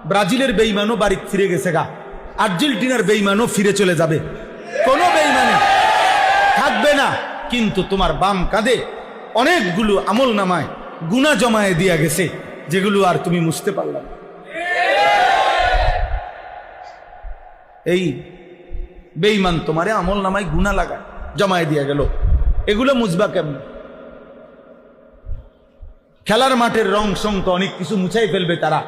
ব্রাজিলের বেঈমানও বাড়ি ফিরে গেছে গা, আর্জেন্টিনার বেঈমানও ফিরে চলে যাবে, কোনো বেঈমানি থাকবে না। কিন্তু তোমার বাম কাঁধে অনেকগুলো আমল নামায় গুনাহ জমায়ে দিয়া গেছে, যেগুলো আর তুমি মুছতে পারলে না। এই বেঈমান তোমারে আমল নামায় গুনাহ লাগায় জমায়ে দিয়া গেল, এগুলো মুছবা কেমন? খেলার মাঠের রং সং তো অনেক কিছু মুছাই ফেলবে তারা,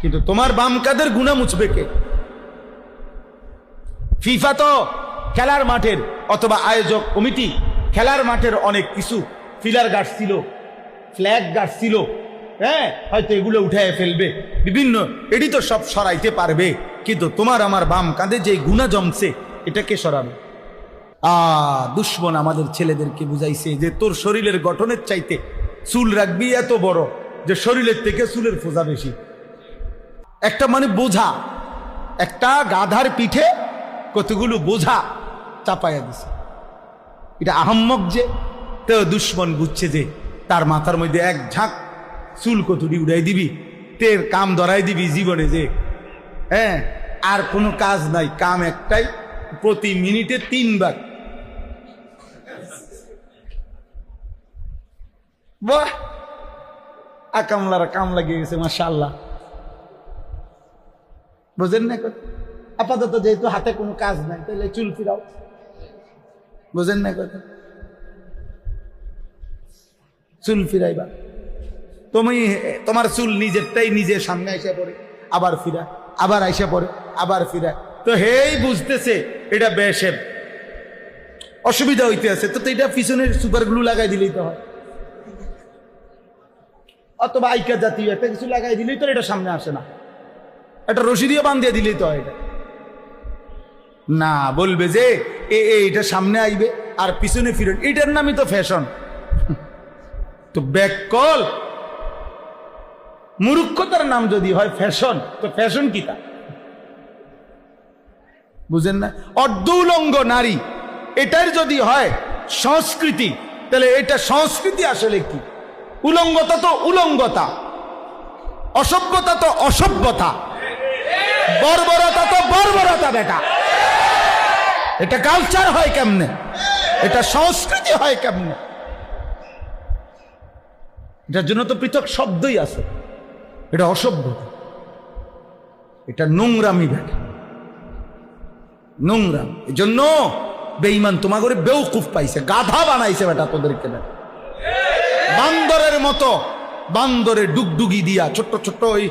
কিন্তু তোমার বাম কাঁধের গুনাহ মুছবে কে? ফিফা তো খেলার মাঠের অথবা আয়োজক কমিটি খেলার মাঠের অনেক কিছু ফিলার গাড়ছিল, ফ্ল্যাগ গাড়ছিল, হ্যাঁ, হয়তো এগুলো উঠায় ফেলবে বিভিন্ন, এটি তো সব সরাইতে পারবে, কিন্তু তোমার আমার বাম কাঁধে যে গুনাহ জমছে এটাকে সরাবে? দুশ্মন আমাদের ছেলেদেরকে বুঝাইছে যে তোর শরীরের গঠনের চাইতে চুল রাখবি এত বড় যে শরীরের থেকে চুলের ফোঁজা বেশি। একটা মানে বোঝা, একটা গাধার পিঠে কতগুলো বোঝা চাপাইয়া দিছে, এটা আহাম্মক যে। তো দুশ্মন বুঝছে যে তার মাথার মধ্যে এক ঝাঁক চুল কতটি উড়াই দিবি, তের কাম ধরাই দিবি জীবনে, যে হ্যাঁ আর কোনো কাজ নাই, কাম একটাই, প্রতি মিনিটে 3 বার। বাহ, আকামলারা কাম লাগিয়ে গেছে মাশাআল্লাহ। বুঝেন না? আপাতত যেহেতু হাতে কোনো কাজ নাই তাহলে চুল ফিরাও। বুঝেন না কথা? চুল ফিরাইবা তুমি, তোমার চুল নিজেরটাই নিজের সামনে আইসা পড়ে, আবার ফিরা, আবার আইসা পড়ে, আবার ফিরা। তো হেই বুঝতেছে এটা বেশেব, অসুবিধা হইতে আছে, তো এটা পিছনের সুপার গ্লু লাগাই দিলেই তো হয়, অথবা আইকা জাতীয় একটা কিছু লাগাই দিলেই তো এটা সামনে আসে না, একটা রশি দিয়ে বাঁধিয়ে দিলেই তো হয়। এটা না, বলবে যে এটা সামনে আইবে আর পিছনে ফিরেন, এটার নামই তো ফ্যাশন। তো ব্যাককল মূর্খতার নাম যদি হয় ফ্যাশন, তো ফ্যাশন কি তা বুঝেন না? অর্ধ উলঙ্গ নারী এটার যদি হয় সংস্কৃতি, তাহলে এটা সংস্কৃতি আসলে কি? উলঙ্গতা তো উলঙ্গতা, অসভ্যতা তো অসভ্যতা, বর্বরতা তো বর্বরতা। বেটা, এটা কালচার হয় কেমনে? এটা সংস্কৃতি হয় কেমনে? এটার জন্য তো পৃথক শব্দই আছে। এটা অসভ্যতা, এটা নোংরামি। বেটা, নোংরাম। এই জন্য বেঈমান তোমাকে বেউকুফ পাইছে, গাধা বানাইছে বেটা তোদেরকে। বান্দরের মতো, বান্দরে ডুগডুগি দিয়া ছোট্ট ছোট্ট ওই